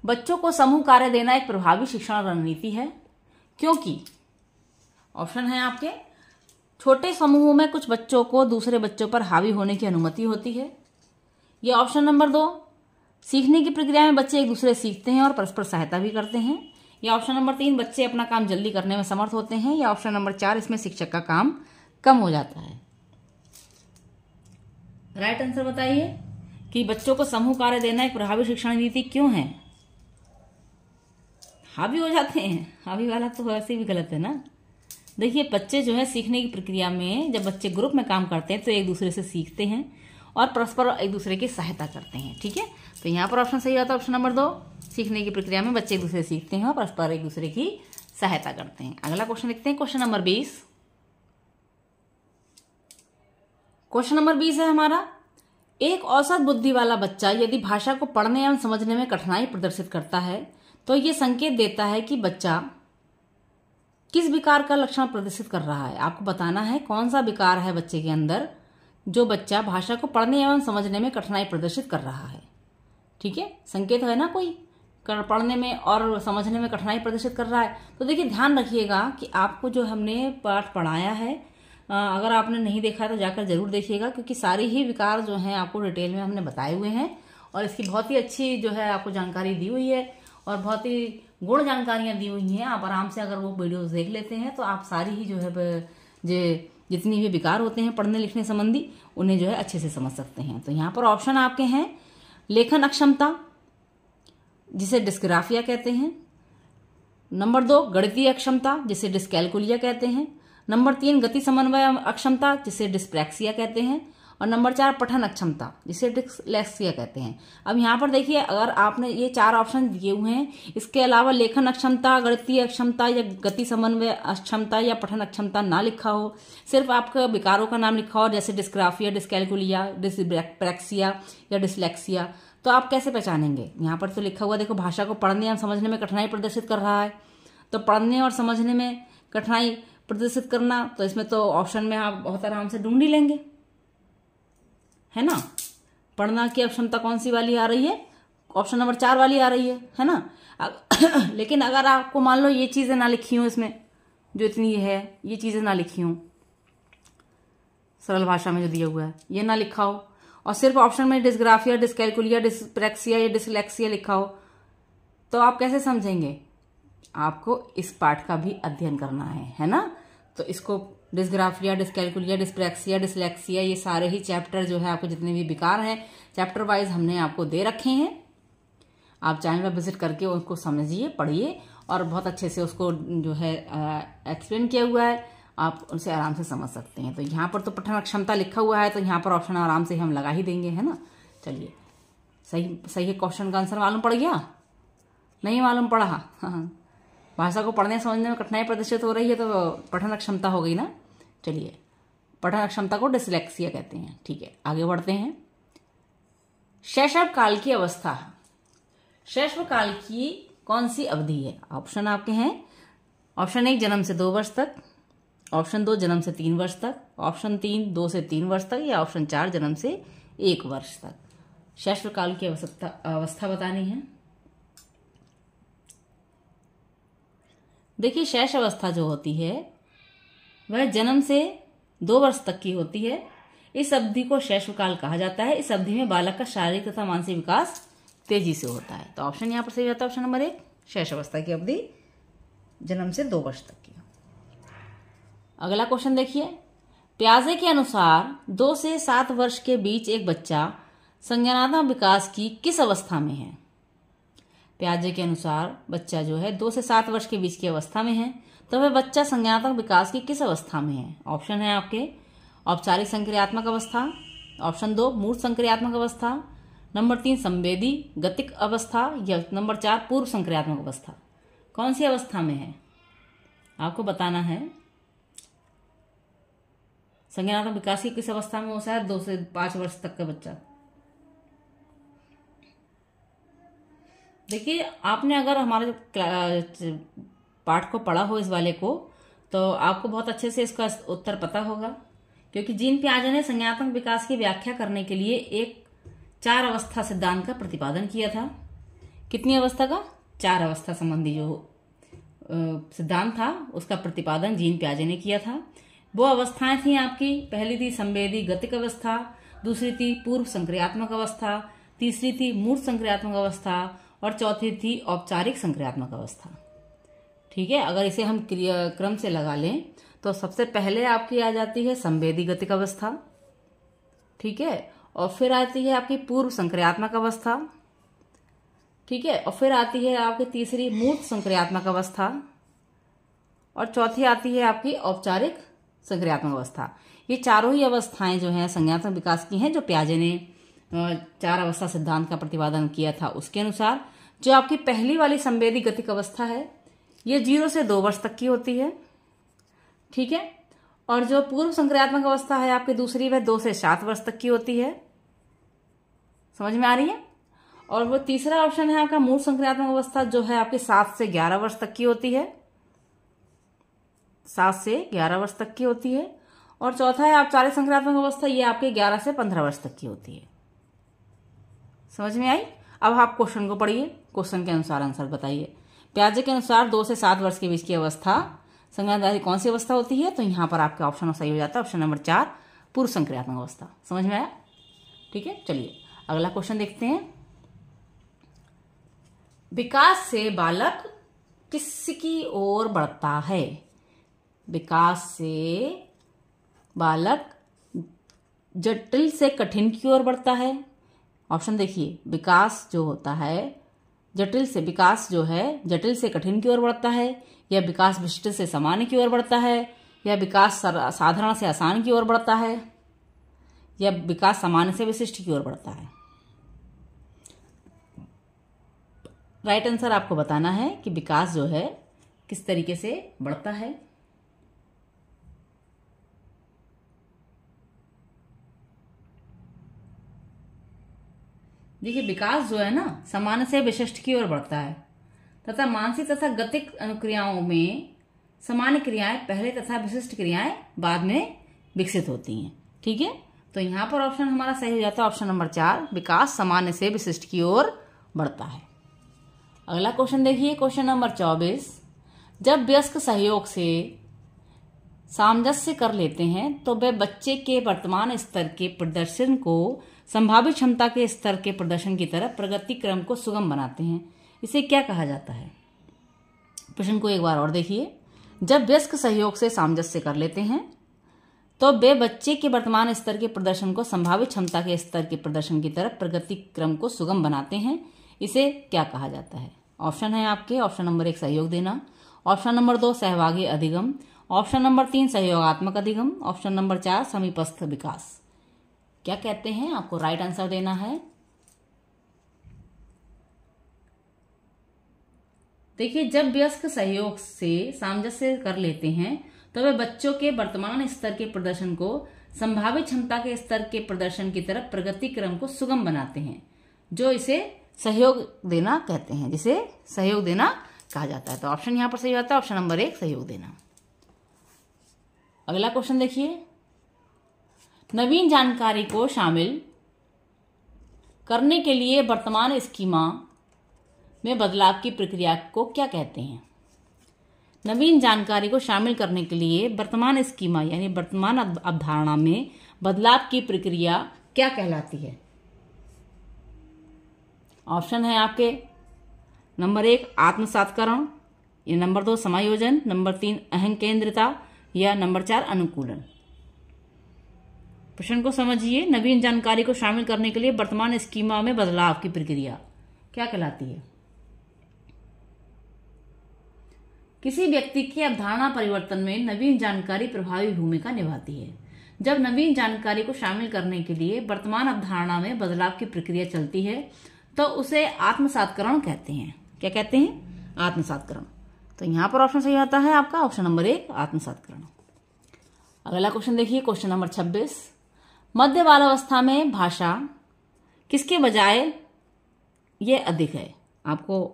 बच्चों को समूह कार्य देना एक प्रभावी शिक्षण रणनीति है क्योंकि ऑप्शन है आपके, छोटे समूहों में कुछ बच्चों को दूसरे बच्चों पर हावी होने की अनुमति होती है, यह ऑप्शन नंबर 2, सीखने की प्रक्रिया में बच्चे एक दूसरे सीखते हैं और परस्पर सहायता भी करते हैं, या ऑप्शन नंबर 3, बच्चे अपना काम जल्दी करने में समर्थ होते हैं, या ऑप्शन नंबर 4, इसमें शिक्षक का काम कम हो जाता है। राइट आंसर बताइए कि बच्चों को समूह कार्य देना एक प्रभावी शिक्षण नीति क्यों है? हावी हो जाते हैं, हावी वाला तो वैसे भी गलत है ना। देखिए, बच्चे जो है सीखने की प्रक्रिया में जब बच्चे ग्रुप में काम करते हैं तो एक दूसरे से सीखते हैं और परस्पर एक दूसरे की सहायता करते हैं। ठीक है, तो यहाँ पर ऑप्शन सही आता है ऑप्शन नंबर 2, सीखने की प्रक्रिया में बच्चे एक दूसरे से सीखते हैं और परस्पर एक दूसरे की सहायता करते हैं। अगला क्वेश्चन देखते हैं, क्वेश्चन नंबर 20। क्वेश्चन नंबर 20 है हमारा, एक औसत बुद्धि वाला बच्चा यदि भाषा को पढ़ने एवं समझने में कठिनाई प्रदर्शित करता है तो ये संकेत देता है कि बच्चा किस विकार का लक्षण प्रदर्शित कर रहा है। आपको बताना है कौन सा विकार है बच्चे के अंदर जो बच्चा भाषा को पढ़ने एवं समझने में कठिनाई प्रदर्शित कर रहा है। ठीक है, संकेत है ना कोई पढ़ने में और समझने में कठिनाई प्रदर्शित कर रहा है। तो देखिए ध्यान रखिएगा कि आपको जो हमने पाठ पढ़ाया है, अगर आपने नहीं देखा तो जाकर जरूर देखिएगा, क्योंकि सारे ही विकार जो हैं आपको डिटेल में हमने बताए हुए हैं और इसकी बहुत ही अच्छी जो है आपको जानकारी दी हुई है और बहुत ही गुण जानकारियां दी हुई हैं। आप आराम से अगर वो वीडियोस देख लेते हैं तो आप सारी ही जो है जितनी भी विकार होते हैं पढ़ने लिखने संबंधी उन्हें जो है अच्छे से समझ सकते हैं। तो यहाँ पर ऑप्शन आपके हैं, लेखन अक्षमता जिसे डिस्ग्राफिया कहते हैं, नंबर 2 गणितीय अक्षमता जिसे डिस्कैलकुलिया कहते हैं, नंबर 3 गति समन्वय अक्षमता जिसे डिस्प्रैक्सिया कहते हैं, और नंबर 4 पठन अक्षमता जिसे डिस्लेक्सिया कहते हैं। अब यहाँ पर देखिए, अगर आपने ये 4 ऑप्शन दिए हुए हैं, इसके अलावा लेखन अक्षमता, गणितीय अक्षमता या गति समन्वय अक्षमता या पठन अक्षमता ना लिखा हो, सिर्फ आपका विकारों का नाम लिखा हो जैसे डिस्ग्राफिया, डिस्कैलकुलिया, डिस्प्रैक्सिया या डिस्लेक्सिया, तो आप कैसे पहचानेंगे? यहाँ पर तो लिखा हुआ देखो, भाषा को पढ़ने या समझने में कठिनाई प्रदर्शित कर रहा है, तो पढ़ने और समझने में कठिनाई प्रदर्शित करना, तो इसमें तो ऑप्शन में आप बहुत आराम से ढूंढ ही लेंगे, है ना। पढ़ना की अक्षमता कौन सी वाली आ रही है? ऑप्शन नंबर 4 वाली आ रही है ना। लेकिन अगर आपको मान लो ये चीजें ना लिखी हो, इसमें जो इतनी है ये चीजें ना लिखी हो, सरल भाषा में जो दिया हुआ है ये ना लिखा हो, और सिर्फ ऑप्शन में डिस्ग्राफिया, डिस्कैलकुलिया, डिस्प्रैक्सिया या डिसलेक्सिया लिखा हो तो आप कैसे समझेंगे? आपको इस पार्ट का भी अध्ययन करना है ना। तो इसको डिस्ग्राफिया, डिस्कैलकुलिया, डिस्प्रैक्सिया, डिसलेक्सिया, ये सारे ही चैप्टर जो है आपको जितने भी विकार हैं चैप्टर वाइज हमने आपको दे रखे हैं। आप चैनल पर विजिट करके उसको समझिए, पढ़िए और बहुत अच्छे से उसको जो है एक्सप्लेन किया हुआ है, आप उनसे आराम से समझ सकते हैं। तो यहाँ पर तो पठन क्षमता लिखा हुआ है तो यहाँ पर ऑप्शन आराम से हम लगा ही देंगे, है ना। चलिए, सही है। क्वेश्चन का आंसर मालूम पड़ गया? नहीं मालूम पड़ा? हाँ, भाषा को पढ़ने समझने में कठिनाई प्रदर्शित हो रही है तो पठन क्षमता हो गई ना। चलिए, पठन क्षमता को डिसलेक्सिया कहते हैं। ठीक है, आगे बढ़ते हैं। शैशव काल की अवस्था। शैशव काल की कौन सी अवधि है? ऑप्शन आपके हैं। ऑप्शन 1 जन्म से 2 वर्ष तक, ऑप्शन 2 जन्म से 3 वर्ष तक, ऑप्शन 3 2 से 3 वर्ष तक, या ऑप्शन 4 जन्म से 1 वर्ष तक। शैशव काल की अवस्था बतानी है। देखिए, शैशव अवस्था जो होती है वह जन्म से 2 वर्ष तक की होती है। इस अवधि को शैशव काल कहा जाता है। इस अवधि में बालक का शारीरिक तथा मानसिक विकास तेजी से होता है। तो ऑप्शन यहाँ पर सही होता है ऑप्शन नंबर 1, शैशव अवस्था की अवधि जन्म से 2 वर्ष तक की। अगला क्वेश्चन देखिए। प्याजे के अनुसार 2 से 7 वर्ष के बीच एक बच्चा संज्ञानात्मक विकास की किस अवस्था में है? प्याजे के अनुसार बच्चा जो है 2 से 7 वर्ष के बीच की अवस्था में है, तो वह बच्चा संज्ञानात्मक विकास की किस अवस्था में है? ऑप्शन है आपके औपचारिक संक्रियात्मक अवस्था, ऑप्शन 2 मूर्त संक्रियात्मक अवस्था, नंबर 3 संवेदी गतिक अवस्था, या नंबर 4 पूर्व संक्रियात्मक अवस्था। कौन सी अवस्था में है आपको बताना है। संज्ञानात्मक विकास की किस अवस्था में होता है 2 से 5 वर्ष तक का बच्चा? देखिए, आपने अगर हमारे पाठ को पढ़ा हो इस वाले को तो आपको बहुत अच्छे से इसका उत्तर पता होगा, क्योंकि जीन पियाजे ने संज्ञानात्मक विकास की व्याख्या करने के लिए एक 4 अवस्था सिद्धांत का प्रतिपादन किया था। कितनी अवस्था का? 4 अवस्था संबंधी जो सिद्धांत था उसका प्रतिपादन जीन पियाजे ने किया था। वो अवस्थाएं थी आपकी, पहली थी संवेदी गतिक अवस्था, दूसरी थी पूर्व संक्रियात्मक अवस्था, तीसरी थी मूर्त संक्रियात्मक अवस्था और चौथी थी औपचारिक संक्रियात्मक अवस्था। ठीक है, अगर इसे हम क्रम से लगा लें तो सबसे पहले आपकी आ जाती है संवेदी गतिक अवस्था, ठीक है, और फिर आती है आपकी पूर्व संक्रियात्मक अवस्था, ठीक है, और फिर आती है आपकी तीसरी मूर्त संक्रियात्मक अवस्था और चौथी आती है आपकी औपचारिक संक्रियात्मक अवस्था। ये चारों ही अवस्थाएं जो हैं संज्ञानात्मक विकास की हैं, जो पियाजे ने 4 अवस्था सिद्धांत का प्रतिपादन किया था उसके अनुसार। जो आपकी पहली वाली संवेदी गतिक अवस्था है ये 0 से 2 वर्ष तक की होती है, ठीक है, और जो पूर्व संक्रियात्मक अवस्था है आपकी दूसरी वह 2 से 7 वर्ष तक की होती है। समझ में आ रही है? और वो तीसरा ऑप्शन है आपका मूर्त संक्रियात्मक अवस्था जो है आपकी 7 से 11 वर्ष तक की होती है, 7 से 11 वर्ष तक की होती है। और चौथा है औपचारिक संक्रियात्मक अवस्था, ये आपके 11 से 15 वर्ष तक की होती है। समझ में आई? अब आप क्वेश्चन को पढ़िए, क्वेश्चन के अनुसार आंसर बताइए। पियाजे के अनुसार 2 से 7 वर्ष के बीच की अवस्था संज्ञानात्मक कौन सी अवस्था होती है? तो यहाँ पर आपका ऑप्शन सही हो जाता है ऑप्शन नंबर 4 पूर्व संक्रियात्मक अवस्था। समझ में आया? ठीक है, चलिए अगला क्वेश्चन देखते हैं। विकास से बालक किसकी ओर बढ़ता है? विकास से बालक जटिल से कठिन की ओर बढ़ता है। ऑप्शन देखिए, विकास जो होता है विकास जो है जटिल से कठिन की ओर बढ़ता है, या विकास विशिष्ट से सामान्य की ओर बढ़ता है, या विकास साधारण से आसान की ओर बढ़ता है, या विकास सामान्य से विशिष्ट की ओर बढ़ता है। राइट आंसर आपको बताना है कि विकास जो है किस तरीके से बढ़ता है। देखिए, विकास जो है ना सामान्य से विशिष्ट की ओर बढ़ता है तथा मानसिक तथा गतिक अनुक्रियाओं में सामान्य क्रियाएं पहले तथा विशिष्ट क्रियाएं बाद में विकसित होती हैं। ठीक है, तो यहाँ पर ऑप्शन हमारा सही हो जाता है ऑप्शन नंबर 4, विकास सामान्य से विशिष्ट की ओर बढ़ता है। अगला क्वेश्चन देखिए, क्वेश्चन नंबर 24। जब वयस्क सहयोग से सामंजस्य कर लेते हैं तो वे बच्चे के वर्तमान स्तर के प्रदर्शन को संभावित क्षमता के स्तर के प्रदर्शन की तरफ प्रगति क्रम को सुगम बनाते हैं। इसे क्या कहा जाता है? प्रश्न को एक बार और देखिए। जब वयस्क सहयोग से सामंजस्य कर लेते हैं तो वे बच्चे के वर्तमान स्तर के प्रदर्शन को संभावित क्षमता के स्तर के प्रदर्शन की तरफ प्रगति क्रम को सुगम बनाते हैं। इसे क्या कहा जाता है? ऑप्शन है आपके। ऑप्शन नंबर 1 सहयोग देना, ऑप्शन नंबर 2 सहभागी अधिगम, ऑप्शन नंबर 3 सहयोगात्मक अधिगम, ऑप्शन नंबर 4 समीपस्थ विकास। क्या कहते हैं? आपको राइट आंसर देना है। देखिए, जब वयस्क सहयोग से सामंजस्य कर लेते हैं तो वे बच्चों के वर्तमान स्तर के प्रदर्शन को संभावित क्षमता के स्तर के प्रदर्शन की तरफ प्रगति क्रम को सुगम बनाते हैं, जो इसे सहयोग देना कहते हैं, जिसे सहयोग देना कहा जाता है। तो ऑप्शन यहां पर सही होता है ऑप्शन नंबर 1 सहयोग देना। अगला क्वेश्चन देखिए। नवीन जानकारी को शामिल करने के लिए वर्तमान स्कीमा में बदलाव की प्रक्रिया को क्या कहते हैं? नवीन जानकारी को शामिल करने के लिए वर्तमान स्कीमा यानी वर्तमान अवधारणा में बदलाव की प्रक्रिया क्या कहलाती है? ऑप्शन है आपके नंबर 1 आत्मसातकरण, या नंबर 2 समायोजन, नंबर 3 अहं केंद्रिता, या नंबर 4 अनुकूलन। प्रश्न को समझिए। नवीन जानकारी को शामिल करने के लिए वर्तमान स्कीमा में बदलाव की प्रक्रिया क्या कहलाती है? किसी व्यक्ति की अवधारणा परिवर्तन में नवीन जानकारी प्रभावी भूमिका निभाती है। जब नवीन जानकारी को शामिल करने के लिए वर्तमान अवधारणा में बदलाव की प्रक्रिया चलती है तो उसे आत्मसातकरण कहते हैं। क्या कहते हैं? आत्मसातकरण। तो यहां पर ऑप्शन सही आता है आपका ऑप्शन नंबर 1 आत्मसातकरण। अगला क्वेश्चन देखिए, क्वेश्चन नंबर 26। मध्य बाल अवस्था में भाषा किसके बजाय ये अधिक है? आपको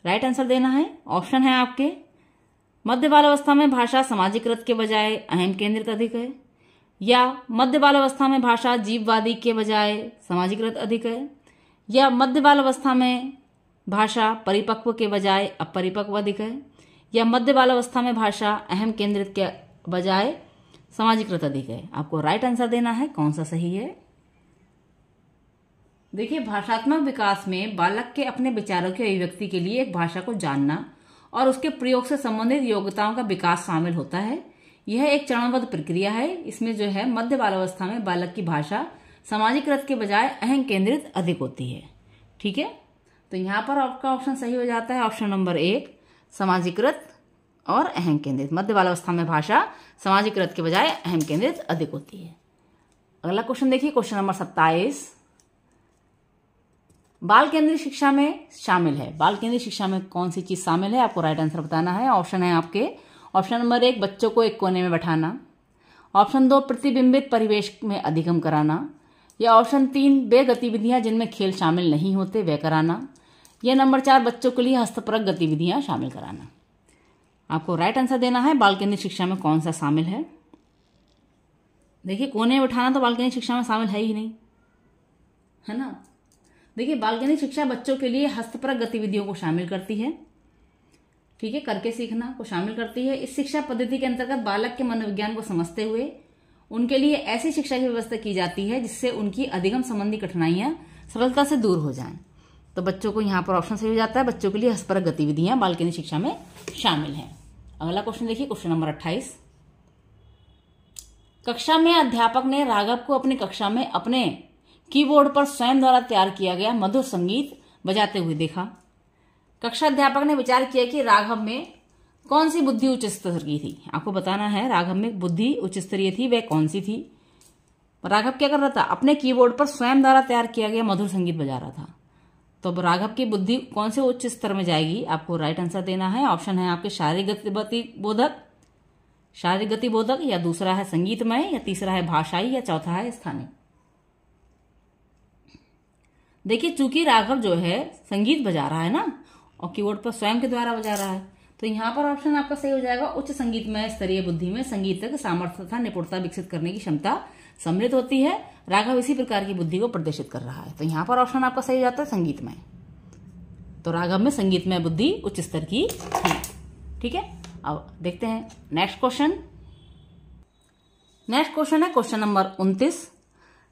राइट आंसर देना है। ऑप्शन है आपके मध्य बाल अवस्था में भाषा समाजीकृत के बजाय अहम केंद्रित अधिक है, या मध्य बाल अवस्था में भाषा जीववादी के बजाय समाजीकृत अधिक है, या मध्य बाल अवस्था में भाषा परिपक्व के बजाय अपरिपक्व अधिक है, या मध्य बाल अवस्था में भाषा अहम केंद्रित के बजाय समाजीकृत अधिक है। आपको राइट आंसर देना है, कौन सा सही है। देखिए, भाषात्मक विकास में बालक के अपने विचारों की अभिव्यक्ति के लिए एक भाषा को जानना और उसके प्रयोग से संबंधित योग्यताओं का विकास शामिल होता है। यह एक चरणबद्ध प्रक्रिया है। इसमें जो है मध्य बालावस्था में बालक की भाषा समाजीकृत के बजाय अहं केंद्रित अधिक होती है। ठीक है, तो यहाँ पर आपका ऑप्शन सही हो जाता है ऑप्शन नंबर 1 समाजीकृत और अहं केंद्रित। मध्य बालावस्था में भाषा समाजीकृत के बजाय अहं केंद्रित अधिक होती है। अगला क्वेश्चन देखिए, क्वेश्चन नंबर 27। बाल केंद्रीय शिक्षा में शामिल है। बाल केंद्रीय शिक्षा में कौन सी चीज शामिल है? आपको राइट आंसर बताना है। ऑप्शन है आपके ऑप्शन नंबर 1 बच्चों को एक कोने में बैठाना, ऑप्शन 2 प्रतिबिंबित परिवेश में अधिगम कराना, या ऑप्शन 3 वे गतिविधियां जिनमें खेल शामिल नहीं होते वे कराना, या नंबर 4 बच्चों के लिए हस्तपरक गतिविधियां शामिल कराना। आपको राइट आंसर देना है बाल केंद्रीय शिक्षा में कौन सा शामिल है। देखिए, कोने में बैठाना तो बाल केंद्रीय शिक्षा में शामिल है ही नहीं, है ना। देखिए, बाल केंद्रीय शिक्षा बच्चों के लिए हस्तपरक गतिविधियों को शामिल करती है। ठीक है, करके सीखना को शामिल करती है। इस शिक्षा पद्धति के अंतर्गत बालक के मनोविज्ञान को समझते हुए उनके लिए ऐसी शिक्षा की व्यवस्था की जाती है जिससे उनकी अधिगम संबंधी कठिनाइयां सरलता से दूर हो जाएं। तो बच्चों को यहाँ पर ऑप्शन सही हो जाता है, बच्चों के लिए हस्तपरक गतिविधियां बाल केंद्रीय शिक्षा में शामिल हैं। अगला क्वेश्चन देखिए, क्वेश्चन नंबर 28। कक्षा में अध्यापक ने राघव को अपनी कक्षा में अपने कीबोर्ड पर स्वयं द्वारा तैयार किया गया मधुर संगीत बजाते हुए देखा। कक्षा अध्यापक ने विचार किया कि राघव में कौन सी बुद्धि उच्च स्तर की थी। आपको बताना है राघव में बुद्धि उच्च स्तरीय थी, वह कौन सी थी। राघव क्या कर रहा था? अपने कीबोर्ड पर स्वयं द्वारा तैयार किया गया मधुर संगीत बजा रहा था। तो अब राघव की बुद्धि कौन से उच्च स्तर में जाएगी? आपको राइट आंसर देना है। ऑप्शन है आपके शारीरिक गति बोधक, या दूसरा है संगीतमय, या तीसरा है भाषाई, या चौथा है स्थानीय। देखिए, चूंकि राघव जो है संगीत बजा रहा है ना, और कीबोर्ड पर स्वयं के द्वारा बजा रहा है, तो यहाँ पर ऑप्शन आपका सही हो जाएगा उच्च संगीतमय स्तरीय बुद्धि में संगीतक सामर्थ्य तथा निपुणता विकसित करने की क्षमता सम्मिलित होती है। राघव इसी प्रकार की बुद्धि को प्रदर्शित कर रहा है, तो यहाँ पर ऑप्शन आपका सही हो जाता है संगीतमय। तो राघव में संगीतमय बुद्धि उच्च स्तर की थी। ठीक है, अब देखते हैं नेक्स्ट क्वेश्चन। नेक्स्ट क्वेश्चन है क्वेश्चन नंबर 29।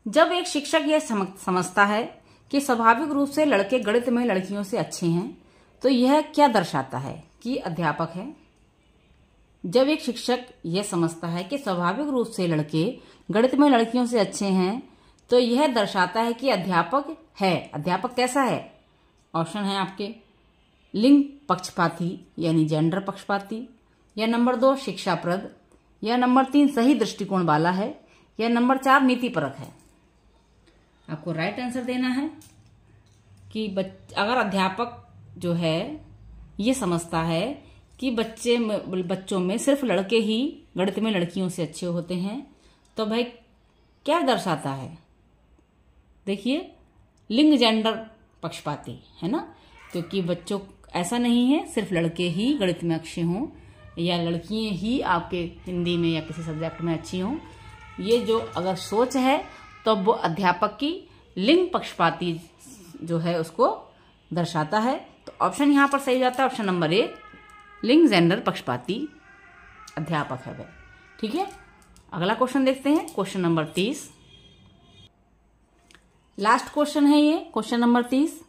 जब एक शिक्षक यह समझता है कि स्वाभाविक रूप से लड़के गणित में लड़कियों से अच्छे हैं, तो यह क्या दर्शाता है कि अध्यापक है। जब एक शिक्षक यह समझता है कि स्वाभाविक रूप से लड़के गणित में लड़कियों से अच्छे हैं, तो यह दर्शाता है कि अध्यापक है। अध्यापक कैसा है? ऑप्शन है आपके लिंग पक्षपाती यानी जेंडर पक्षपाती, या नंबर 2 शिक्षाप्रद, या नंबर 3 सही दृष्टिकोण वाला है, या नंबर 4 नीतिपरक है। आपको राइट आंसर देना है कि अगर अध्यापक जो है ये समझता है कि बच्चों में सिर्फ लड़के ही गणित में लड़कियों से अच्छे होते हैं, तो भाई क्या दर्शाता है? देखिए, लिंग जेंडर पक्षपाती है ना, क्योंकि बच्चों ऐसा नहीं है सिर्फ लड़के ही गणित में अच्छे हों या लड़कियां ही आपके हिंदी में या किसी सब्जेक्ट में अच्छी हों। ये जो अगर सोच है तो वो अध्यापक की लिंग पक्षपाती जो है उसको दर्शाता है। तो ऑप्शन यहां पर सही हो जाता है, ऑप्शन नंबर 1 लिंग जेंडर पक्षपाती अध्यापक है वह। ठीक है, अगला क्वेश्चन देखते हैं, क्वेश्चन नंबर 30। लास्ट क्वेश्चन है ये, क्वेश्चन नंबर 30।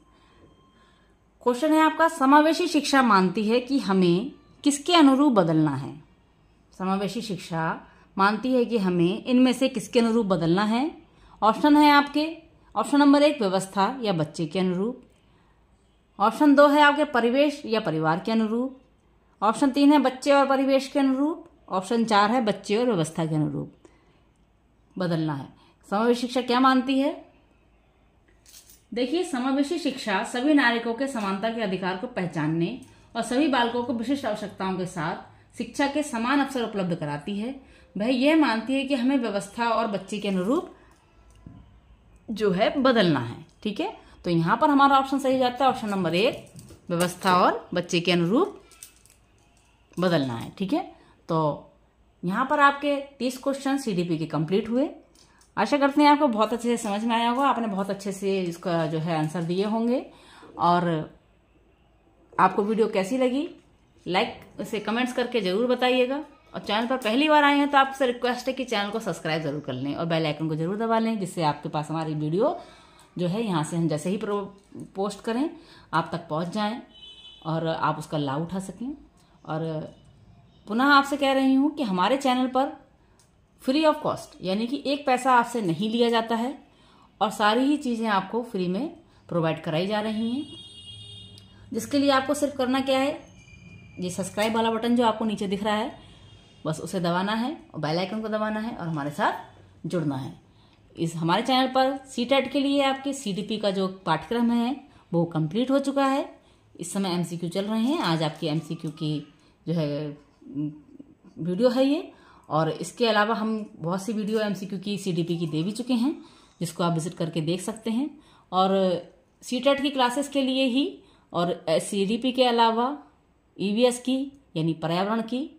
क्वेश्चन है आपका, समावेशी शिक्षा मानती है कि हमें किसके अनुरूप बदलना है। समावेशी शिक्षा मानती है कि हमें इनमें से किसके अनुरूप बदलना है। ऑप्शन है आपके, ऑप्शन नंबर 1 व्यवस्था या बच्चे के अनुरूप, ऑप्शन 2 है आपके परिवेश या परिवार के अनुरूप, ऑप्शन 3 है बच्चे और परिवेश के अनुरूप, ऑप्शन 4 है बच्चे और व्यवस्था के अनुरूप बदलना है। समावेशी शिक्षा क्या मानती है? देखिए, समावेशी शिक्षा सभी नागरिकों के समानता के अधिकार को पहचानने और सभी बालकों को विशिष्ट आवश्यकताओं के साथ शिक्षा के समान अवसर उपलब्ध कराती है। वह यह मानती है कि हमें व्यवस्था और बच्चे के अनुरूप जो है बदलना है। ठीक है, तो यहां पर हमारा ऑप्शन सही जाता है, ऑप्शन नंबर 1 व्यवस्था और बच्चे के अनुरूप बदलना है। ठीक है, तो यहां पर आपके 30 क्वेश्चन सीडीपी के कंप्लीट हुए। आशा करते हैं आपको बहुत अच्छे से समझ में आया होगा, आपने बहुत अच्छे से इसका जो है आंसर दिए होंगे। और आपको वीडियो कैसी लगी लाइक से कमेंट्स करके जरूर बताइएगा। और चैनल पर पहली बार आए हैं तो आपसे रिक्वेस्ट है कि चैनल को सब्सक्राइब जरूर कर लें और बेल आइकन को जरूर दबा लें, जिससे आपके पास हमारी वीडियो जो है यहाँ से हम जैसे ही पोस्ट करें आप तक पहुँच जाएं और आप उसका लाभ उठा सकें। और पुनः आपसे कह रही हूँ कि हमारे चैनल पर फ्री ऑफ कॉस्ट यानी कि 1 पैसा आपसे नहीं लिया जाता है और सारी ही चीज़ें आपको फ्री में प्रोवाइड कराई जा रही हैं, जिसके लिए आपको सिर्फ करना क्या है, ये सब्सक्राइब वाला बटन जो आपको नीचे दिख रहा है बस उसे दबाना है और बेल आइकन को दबाना है और हमारे साथ जुड़ना है। इस हमारे चैनल पर सीटेट के लिए आपके सीडीपी का जो पाठ्यक्रम है वो कंप्लीट हो चुका है। इस समय एमसीक्यू चल रहे हैं, आज आपकी एमसीक्यू की जो है वीडियो है ये, और इसके अलावा हम बहुत सी वीडियो एमसीक्यू की सीडीपी की दे भी चुके हैं, जिसको आप विजिट करके देख सकते हैं। और सीटेट की क्लासेस के लिए ही और सीडीपी के अलावा ईवीएस की यानी पर्यावरण की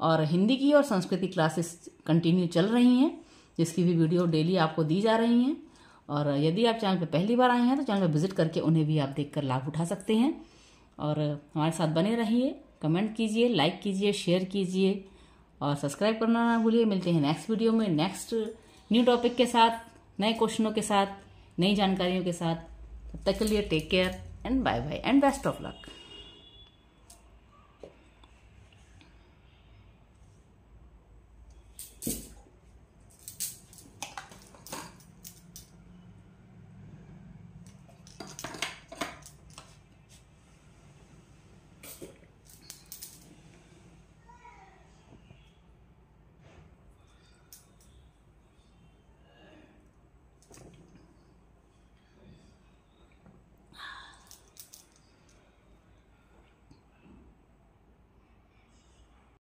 और हिंदी की और संस्कृति क्लासेस कंटिन्यू चल रही हैं, जिसकी भी वीडियो डेली आपको दी जा रही हैं। और यदि आप चैनल पर पहली बार आए हैं तो चैनल पर विजिट करके उन्हें भी आप देखकर लाभ उठा सकते हैं। और हमारे साथ बने रहिए, कमेंट कीजिए, लाइक कीजिए, शेयर कीजिए और सब्सक्राइब करना ना भूलिए। मिलते हैं नेक्स्ट वीडियो में नेक्स्ट न्यू टॉपिक के साथ, नए क्वेश्चनों के साथ, नई जानकारियों के साथ। तब तक के लिए take care and bye bye and best of luck.